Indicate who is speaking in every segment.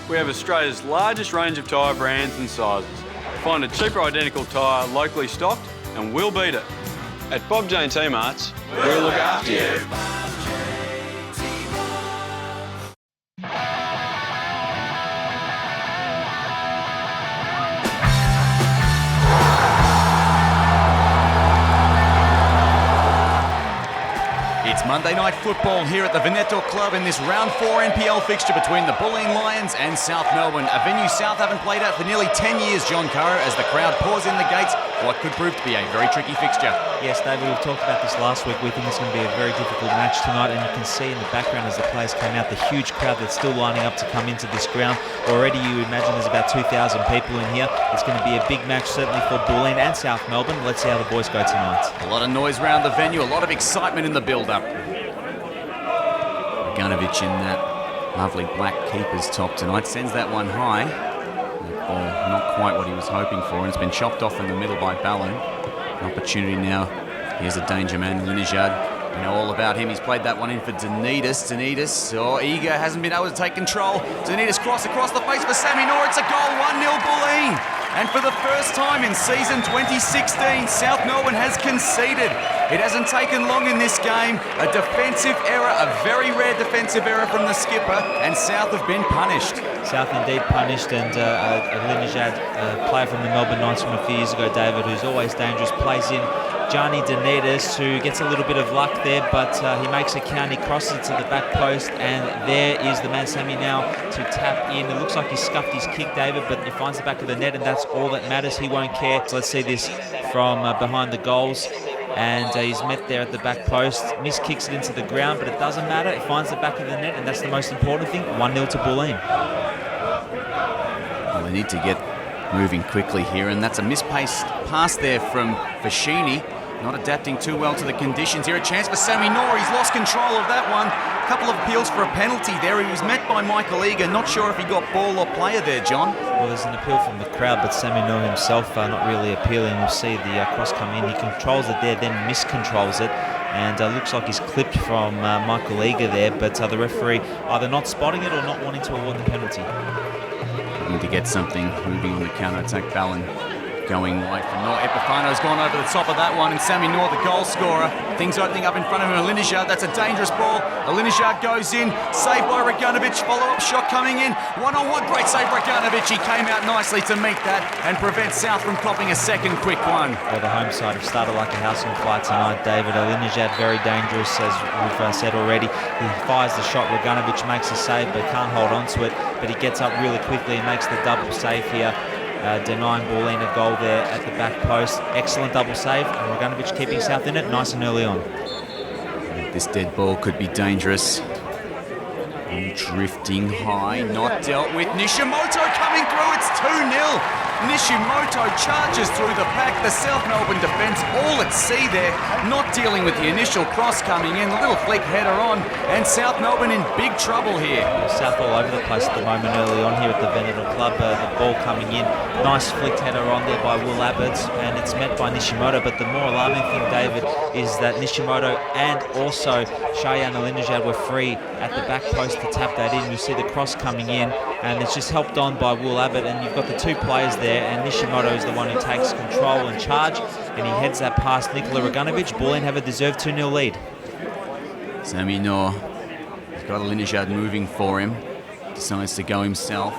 Speaker 1: we have Australia's largest range of tyre brands and sizes. Find a cheaper identical tyre locally stocked and we'll beat it. At Bob Jane T-Marts, we'll look after you.
Speaker 2: It's Monday night football here at the Veneto Club in this round 4 NPL fixture between the Bulleen Lions and South Melbourne. A venue South haven't played at for nearly 10 years, John Curra, as the crowd pours in the gates for what could prove to be a very tricky fixture.
Speaker 3: Yes, David, we've talked about this last week. We think it's going to be a very difficult match tonight, and you can see in the background as the players came out, the huge crowd that's still lining up to come into this ground. Already you imagine there's about 2,000 people in here. It's going to be a big match, certainly for Bulleen and South Melbourne. Let's see how the boys go tonight.
Speaker 2: A lot of noise around the venue, a lot of excitement in the build-up. Gunovic in that lovely black keeper's top tonight, sends that one high. That ball not quite what he was hoping for, and it's been chopped off in the middle by Ballon. An opportunity now. Here's a danger man, Lujic. You know all about him. He's played that one in for Denitas. Eager, hasn't been able to take control. Denitas cross across the face for Sami Nour. It's a goal, 1-0 Bulleen. And for the first time in season 2016, South Melbourne has conceded. It hasn't taken long in this game. A defensive error, a very rare defensive error from the skipper, and South have been punished.
Speaker 3: South indeed punished, and Lujic, a player from the Melbourne Knights from a few years ago, David, who's always dangerous, plays in Johnny Denitas, who gets a little bit of luck there, but he makes a count, he crosses it to the back post, and there is the man Sami now to tap in. It looks like he scuffed his kick, David, but he finds the back of the net, and that's all that matters. He won't care. So let's see this from behind the goals. And he's met there at the back post, miskicks it into the ground, but it doesn't matter. It finds the back of the net, and that's the most important thing. 1-0 to Bulleen.
Speaker 2: Well, they need to get moving quickly here, and that's a mispaced pass there from Fashini. Not adapting too well to the conditions here. A chance for Sami Nour. He's lost control of that one. A couple of appeals for a penalty there. He was met by Michael Eager. Not sure if he got ball or player there, John.
Speaker 3: Well, there's an appeal from the crowd, but Sami Nour himself not really appealing. We'll see the cross come in. He controls it there, then miscontrols it. And looks like he's clipped from Michael Eager there, but the referee either not spotting it or not wanting to award the penalty.
Speaker 2: Looking to get something moving on the counter-attack. Ballon going wide for Nour. Epifano's gone over the top of that one, and Sami Nour, the goal scorer. Things opening up in front of him. Lujic, that's a dangerous ball. Lujic goes in, saved by Raganovic. Follow-up shot coming in. One-on-one, great save Raganovic. He came out nicely to meet that and prevent South from copping a second quick one.
Speaker 3: Well, the home side have started like a house on fire tonight, David. Lujic very dangerous, as we've said already. He fires the shot. Raganovic makes a save, but can't hold on to it. But he gets up really quickly and makes the double save here. Denying Bulleen a goal there at the back post. Excellent double save, and Raganovic keeping South in it nice and early on.
Speaker 2: This dead ball could be dangerous. Drifting high, not dealt with. Nishimoto coming through, it's 2-0. Nishimoto charges through the pack. The South Melbourne defence all at sea there, not dealing with the initial cross coming in. The little flick header on, and South Melbourne in big trouble here.
Speaker 3: South all over the place at the moment early on here at the Veneto Club. The ball coming in, nice flicked header on there by Will Abbott, and it's met by Nishimoto. But the more alarming thing, David, is that Nishimoto and also Shayan Alinejad were free at the back post to tap that in. You see the cross coming in, and it's just helped on by Will Abbott, and you've got the two players there, and Nishimoto is the one who takes control and charge, and he heads that past Nikola Raganovic. Bulleen have a deserved 2-0 lead.
Speaker 2: Sami Nour, he's got Alinejad moving for him, decides to go himself.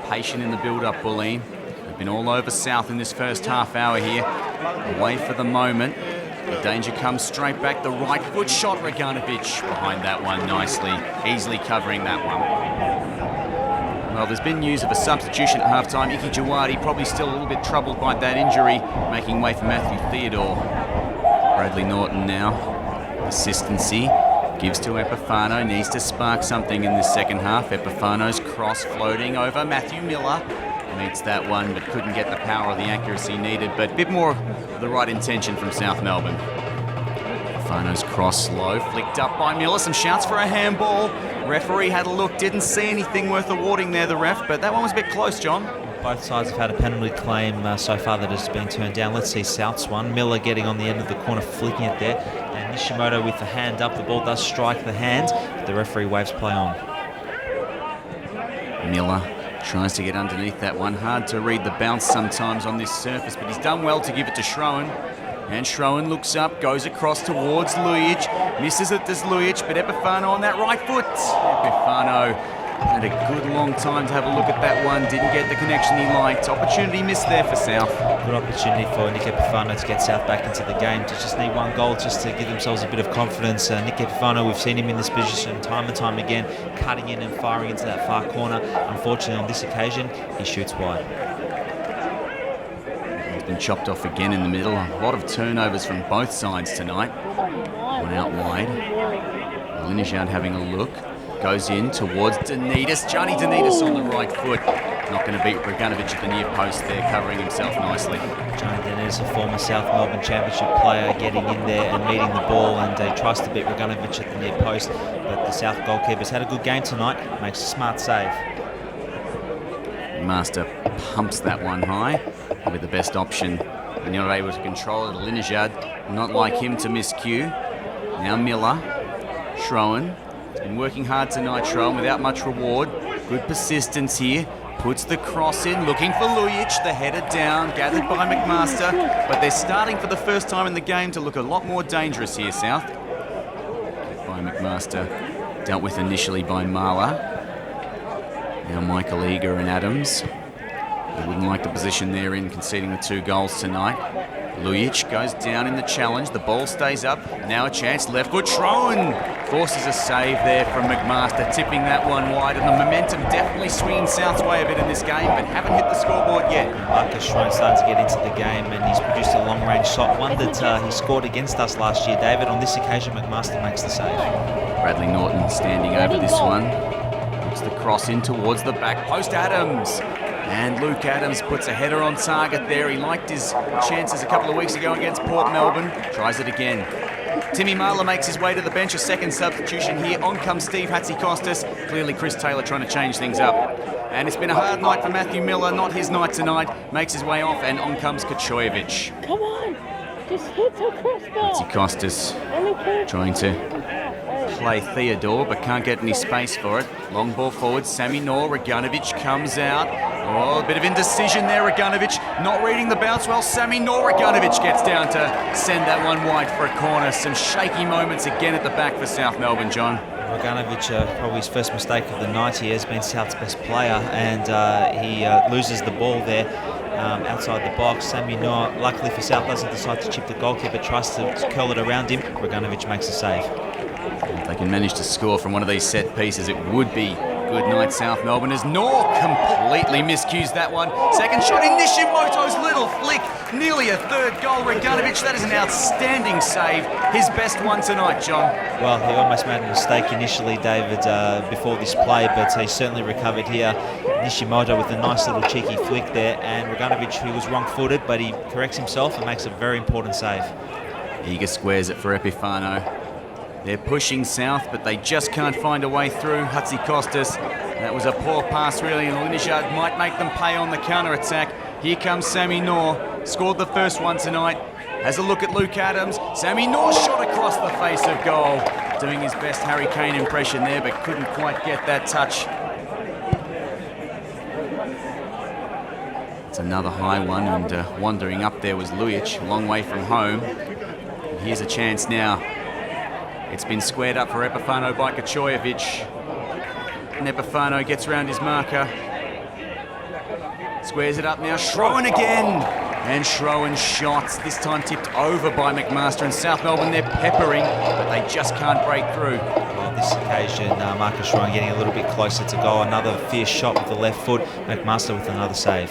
Speaker 2: Patient in the build-up, Bulleen. They've been all over South in this first half hour here. Away for the moment. The danger comes straight back. The right foot shot, Raganovic behind that one nicely, easily covering that one. Well, there's been news of a substitution at half-time. Iki Jawadi probably still a little bit troubled by that injury, making way for Mathew Theodore. Bradley Norton now. Assistancy. Gives to Epifano. Needs to spark something in this second half. Epifano's cross floating over Mathew Miller. Meets that one, but couldn't get the power or the accuracy needed. But a bit more of the right intention from South Melbourne. Epifano's cross low, flicked up by Miller. Some shouts for a handball. Referee had a look, didn't see anything worth awarding there, the ref, but that one was a bit close, John.
Speaker 3: Both sides have had a penalty claim so far that has been turned down. Let's see South's one. Miller getting on the end of the corner, flicking it there. And Nishimoto with the hand up. The ball does strike the hand, but the referee waves play on.
Speaker 2: Miller Tries to get underneath that one. Hard to read the bounce sometimes on this surface, but he's done well to give it to Schroen. And Schroen looks up, goes across towards Lujic. Misses it, does Lujic, but Epifano on that right foot. Epifano had a good long time to have a look at that one. Didn't get the connection he liked. Opportunity missed there for South.
Speaker 3: Good opportunity for Nick Epifano to get South back into the game. To just need one goal just to give themselves a bit of confidence. Nick Epifano, we've seen him in this position time and time again, cutting in and firing into that far corner. Unfortunately, on this occasion, he shoots wide.
Speaker 2: He's been chopped off again in the middle. A lot of turnovers from both sides tonight. One out wide. Linijad having a look. Goes in towards Denitas. Johnny Denitas on the right foot. Not going to beat Draganovic at the near post there, covering himself nicely.
Speaker 3: Johnny Denitas, a former South Melbourne Championship player, getting in there and meeting the ball, and he tries to beat Draganovic at the near post. But the South goalkeeper's had a good game tonight. Makes a smart save.
Speaker 2: Master pumps that one high. Probably the best option. And you're not able to control it. Linijad, not like him to miscue. Now Miller. Schroen. Been working hard tonight, Schroen, without much reward. Good persistence here. Puts the cross in, looking for Lujic. The header down, gathered by McMaster. But they're starting for the first time in the game to look a lot more dangerous here, South. By McMaster. Dealt with initially by Marla. Now Michael Eager and Adams. They wouldn't like the position they're in, conceding the 2 goals tonight. Lujic goes down in the challenge. The ball stays up. Now a chance. Left foot. Schroen forces a save there from McMaster, tipping that one wide. And the momentum definitely swinging South's way a bit in this game, but haven't hit the scoreboard yet.
Speaker 3: Marcus Schroen starting to get into the game, and he's produced a long-range shot. One that he scored against us last year, David. On this occasion, McMaster makes the save.
Speaker 2: Bradley Norton standing over this one. Puts the cross in towards the back post. Adams. And Luke Adams puts a header on target there. He liked his chances a couple of weeks ago against Port Melbourne. Tries it again. Timmy Marler makes his way to the bench, a second substitution here. On comes Steve Hatzikostas. Clearly Chris Taylor trying to change things up. And it's been a hard night for Mathew Miller, not his night tonight. Makes his way off, and on comes Kachojevic.
Speaker 4: Come on, just hit the crossbar.
Speaker 2: Hatzikostas trying to play Theodore, but can't get any space for it. Long ball forward, Sami Nour. Reganovic comes out. Oh, a bit of indecision there, Reganovic. Not reading the bounce well. Sami Nour. Reganovic gets down to send that one wide for a corner. Some shaky moments again at the back for South Melbourne, John.
Speaker 3: Reganovic, probably his first mistake of the night. He has been South's best player, and he loses the ball there outside the box. Sami Nour, luckily for South, doesn't decide to chip the goalkeeper, tries to curl it around him. Reganovic makes a save.
Speaker 2: If they can manage to score from one of these set pieces, it would be good night South Melbourne, as Nour completely miscues that one. Second shot in Nishimoto's little flick. Nearly a third goal. Reganovic, that is an outstanding save. His best one tonight, John.
Speaker 3: Well, he almost made a mistake initially, David, before this play, but he certainly recovered here. Nishimoto with a nice little cheeky flick there, and Reganovic, who was wrong-footed, but he corrects himself and makes a very important save.
Speaker 2: Eager squares it for Epifano. They're pushing South, but they just can't find a way through. Hatzikostas, that was a poor pass really, and Linijad might make them pay on the counter-attack. Here comes Sami Nour, scored the first one tonight. Has a look at Luke Adams. Sami Nour shot across the face of goal. Doing his best Harry Kane impression there, but couldn't quite get that touch. It's another high one, and wandering up there was Lujic, a long way from home. And here's a chance now. It's been squared up for Epifano by Kachojevic. And Epifano gets around his marker. Squares it up now. Schroen again. And Schroen's shots, this time tipped over by McMaster. And South Melbourne, they're peppering, but they just can't break through.
Speaker 3: On this occasion, Marcus Schroen getting a little bit closer to goal. Another fierce shot with the left foot. McMaster with another save.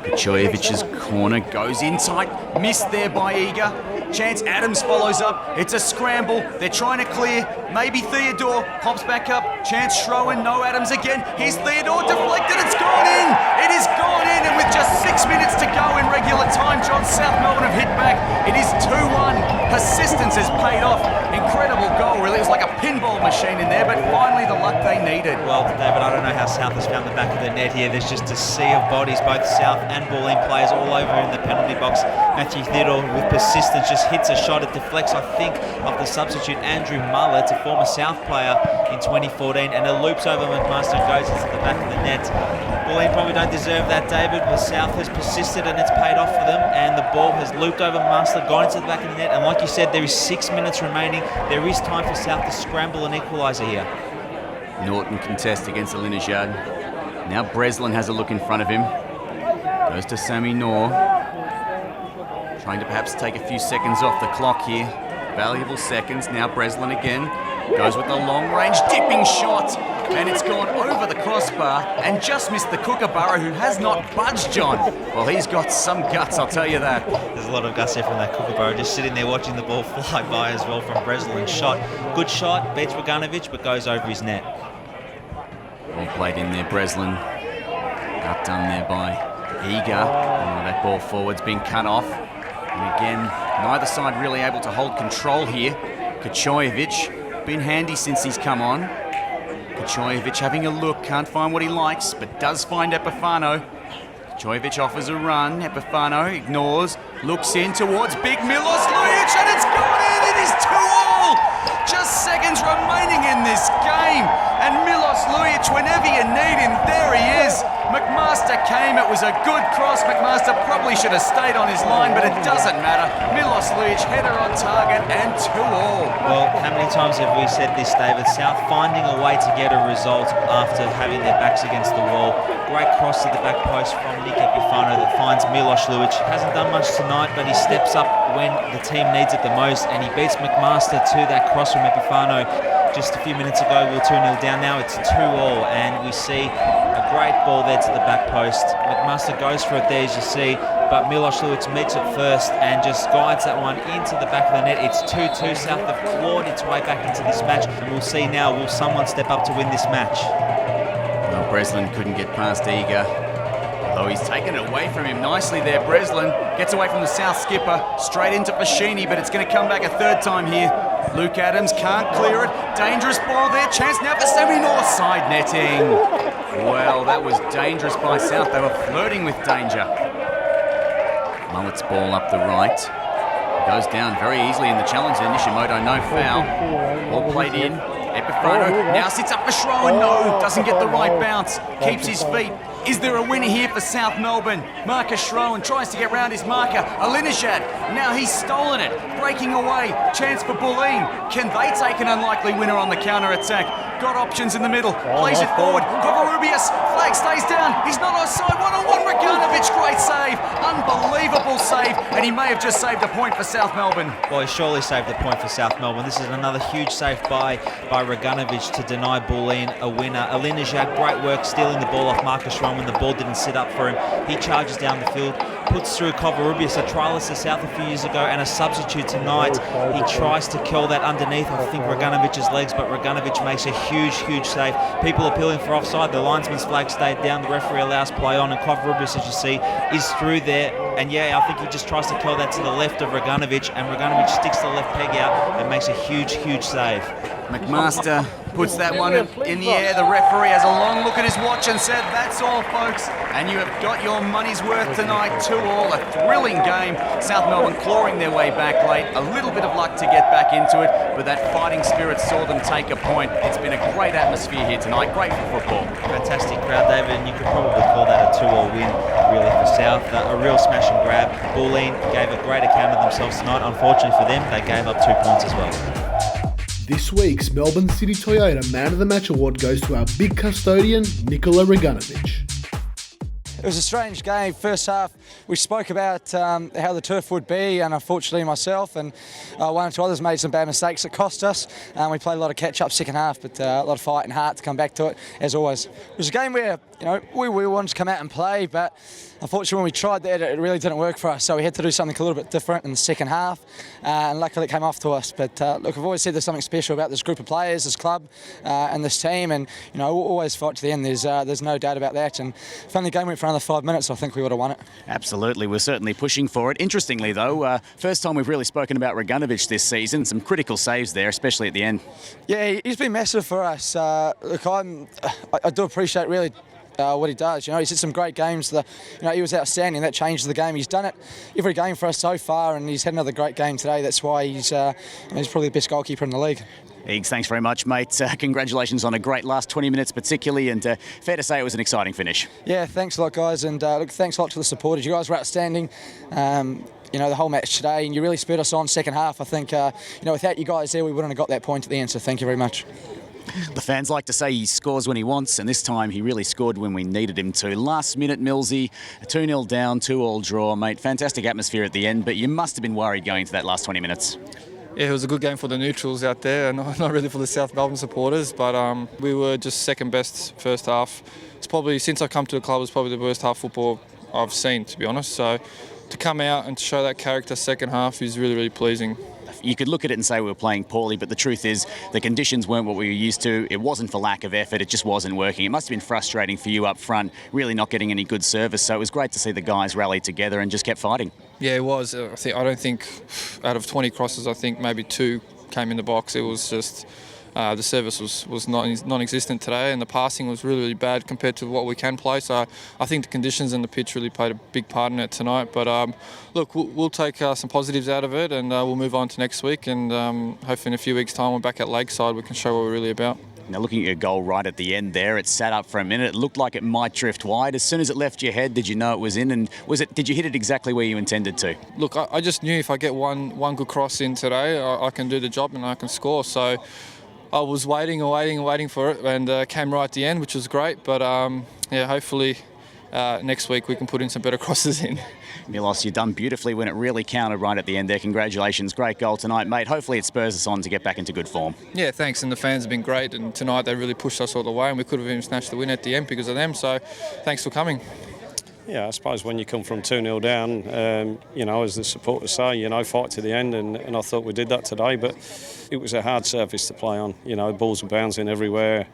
Speaker 2: Kachojevic's corner goes in tight. Missed there by Eager. Chance Adams follows up. It's a scramble. They're trying to clear. Maybe Theodore pops back up. Chance Schroen, no Adams again. Here's Theodore, deflected. It's gone in. It is gone in. And with just 6 minutes to go in regular time, John, South Melbourne have hit back. It is 2-1. Persistence has paid off. Incredible goal, really. It was like a pinball machine in there, but finally the luck they needed.
Speaker 3: Well, David, I don't know how South has found the back of the net here. There's just a sea of bodies, both South and Bulleen players all over in the penalty box. Mathew Theodore with persistence just hits a shot. It deflects, I think, of the substitute Andrew Mullet, a former South player, in 2014, and it loops over McMaster and goes into the back of the net. Bulleen probably don't deserve that, David, but South has persisted and it's paid off for them, and the ball has looped over McMaster, gone into the back of the net, and like you said, there is 6 minutes remaining. There is time for South to scramble an equaliser here.
Speaker 2: Norton contest against Alinejad. Now Breslin has a look in front of him. Goes to Sami Nour. Trying to perhaps take a few seconds off the clock here. Valuable seconds. Now Breslin again. Goes with the long-range dipping shot. And it's gone over the crossbar and just missed the Kookaburra, who has not budged, John. Well, he's got some guts, I'll tell you that.
Speaker 3: There's a lot of guts there from that Kookaburra, just sitting there watching the ball fly by as well from Breslin's shot. Good shot, beats Raganovic, but goes over his net.
Speaker 2: Well played in there, Breslin. Outdone there by Eager. Oh, that ball forward's been cut off. And again, neither side really able to hold control here. Kachojevic, been handy since he's come on. Kachojevic having a look, can't find what he likes, but does find Epifano. Kachojevic offers a run, Epifano ignores, looks in towards big Milos Lujic, and it's gone in, it is 2-all! Just seconds remaining in this game, and Milos Lujic, whenever you need him, there he is. McMaster came, it was a good cross. McMaster probably should have stayed on his line, but it doesn't matter. Milos Lujic, header on target, and 2-all.
Speaker 3: Well, how many times have we said this, David? South finding a way to get a result after having their backs against the wall. Great cross to the back post from Nick Epifano that finds Milos Lujic. Hasn't done much tonight, but he steps up when the team needs it the most, and he beats McMaster to that cross from Epifano. Just a few minutes ago, we were 2-0 down. Now it's 2-all, and we see a great ball there to the back post. McMaster goes for it there, as you see, but Milos Lujic meets it first and just guides that one into the back of the net. It's 2-2. South have clawed its way back into this match, and we'll see now, will someone step up to win this match?
Speaker 2: Well, Breslin couldn't get past Eager. Although he's taken it away from him nicely there. Breslin gets away from the South skipper, straight into Foschini, but it's going to come back a third time here. Luke Adams can't clear it. Dangerous ball there. Chance now for Sami Nour. Side netting. Well, that was dangerous by South. They were flirting with danger. Mullet's ball up the right. Goes down very easily in the challenge there. Nishimoto, no foul. Ball played in. Epifano now sits up for Schroen. No, doesn't get the right bounce. Keeps his feet. Is there a winner here for South Melbourne? Marcus Schroen tries to get round his marker. Alinejad, now he's stolen it. Breaking away. Chance for Bulleen. Can they take an unlikely winner on the counter-attack? Got options in the middle. Plays it forward. Covarrubias. Flag stays down. He's not offside. One-on-one. Raganovic. Great save. Unbelievable save. And he may have just saved a point for South Melbourne.
Speaker 3: Well, he surely saved a point for South Melbourne. This is another huge save by Raganovic to deny Bulleen a winner. Alinejad, great work stealing the ball off Marcus Schroen when the ball didn't sit up for him. He charges down the field, puts through Covarrubias, a trialist to South a few years ago and a substitute tonight. He tries to kill that underneath, I think, Raganovic's legs, but Raganovic makes a huge save. People appealing for offside. The linesman's flag stayed down. The referee allows play on, and Covarrubias, as you see, is through there. And yeah, I think he just tries to kill that to the left of Raganovic, and Raganovic sticks the left peg out and makes a huge save.
Speaker 2: McMaster puts that one in the air. The referee has a long look at his watch and said, that's all, folks. And you have got your money's worth tonight. 2-all, a thrilling game. South Melbourne clawing their way back late. A little bit of luck to get back into it, but that fighting spirit saw them take a point. It's been a great atmosphere here tonight. Great for football.
Speaker 3: Fantastic crowd, David, and you could probably call that a 2-all win, really, for South. A real smash and grab. Bulleen gave a great account of themselves tonight. Unfortunately for them, they gave up 2 points as well.
Speaker 5: This week's Melbourne City Toyota Man of the Match award goes to our big custodian, Nikola Raganovic.
Speaker 6: It was a strange game. First half, we spoke about how the turf would be, and unfortunately myself and one or two others made some bad mistakes that cost us. We played a lot of catch-up second half, but a lot of fight and heart to come back to it, as always. It was a game where we wanted to come out and play, but unfortunately when we tried that, it really didn't work for us, so we had to do something a little bit different in the second half, and luckily it came off to us. But look, I've always said there's something special about this group of players, this club, and this team, and we'll always fight to the end. There's no doubt about that, and if only the game went for another 5 minutes, I think we would have won it.
Speaker 2: Absolutely, we're certainly pushing for it. Interestingly though, first time we've really spoken about Raganovic this season. Some critical saves there, especially at the end.
Speaker 6: Yeah, he's been massive for us. Look, I do appreciate really what he does. He's had some great games. He was outstanding. That changed the game. He's done it every game for us so far, and he's had another great game today. That's why he's probably the best goalkeeper in the league.
Speaker 2: Eags, thanks very much, mate. Congratulations on a great last 20 minutes particularly, and fair to say it was an exciting finish.
Speaker 6: Yeah, thanks a lot, guys, and look, thanks a lot to the supporters. You guys were outstanding. The whole match today, and you really spurred us on second half. I think, without you guys there, we wouldn't have got that point at the end, so thank you very much.
Speaker 2: The fans like to say he scores when he wants, and this time he really scored when we needed him to. Last minute, Millsy, 2-0 down, 2-2 draw, mate. Fantastic atmosphere at the end, but you must have been worried going into that last 20 minutes.
Speaker 7: Yeah, it was a good game for the neutrals out there, not really for the South Melbourne supporters, but we were just second best first half. It's probably, since I come to the club, it's probably the worst half football I've seen, to be honest. So to come out and to show that character second half is really, really pleasing.
Speaker 2: You could look at it and say we were playing poorly, but the truth is the conditions weren't what we were used to. It wasn't for lack of effort, it just wasn't working. It must have been frustrating for you up front, really not getting any good service, so it was great to see the guys rally together and just kept fighting.
Speaker 7: Yeah, it was. I don't think out of 20 crosses, I think maybe 2 came in the box. It was just the service was non-existent today, and the passing was really, really bad compared to what we can play. So I think the conditions and the pitch really played a big part in it tonight. But look, we'll take some positives out of it, and we'll move on to next week. And hopefully in a few weeks' time, we're back at Lakeside. We can show what we're really about.
Speaker 2: Now, looking at your goal right at the end there, it sat up for a minute. It looked like it might drift wide. As soon as it left your head, did you know it was in? And did you hit it exactly where you intended to?
Speaker 7: Look, I just knew if I get one good cross in today, I can do the job and I can score. So I was waiting for it, and came right at the end, which was great. But hopefully next week we can put in some better crosses in.
Speaker 2: Milos, you've done beautifully when it really counted right at the end there. Congratulations. Great goal tonight, mate. Hopefully it spurs us on to get back into good form.
Speaker 7: Yeah, thanks. And the fans have been great. And tonight they really pushed us all the way, and we could have even snatched the win at the end because of them. So thanks for coming.
Speaker 8: Yeah, I suppose when you come from 2-0 down, as the supporters say, fight to the end, and I thought we did that today, but it was a hard surface to play on. Balls were bouncing everywhere,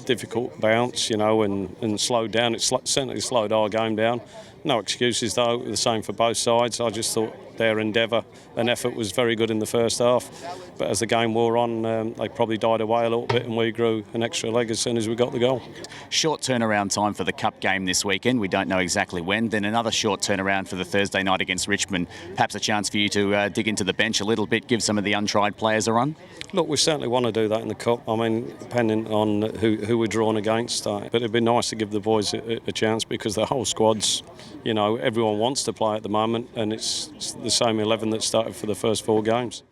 Speaker 8: difficult bounce, and slowed down. It certainly slowed our game down. No excuses though, the same for both sides. I just thought their endeavour and effort was very good in the first half, but as the game wore on, they probably died away a little bit, and we grew an extra leg as soon as we got the goal.
Speaker 2: Short turnaround time for the Cup game this weekend. We don't know exactly when. Then another short turnaround for the Thursday night against Richmond. Perhaps a chance for you to dig into the bench a little bit, give some of the untried players a run?
Speaker 8: Look, we certainly want to do that in the Cup. I mean, depending on who we're drawn against. But it'd be nice to give the boys a chance, because the whole squad's, everyone wants to play at the moment, and it's the same 11 that started for the first 4 games.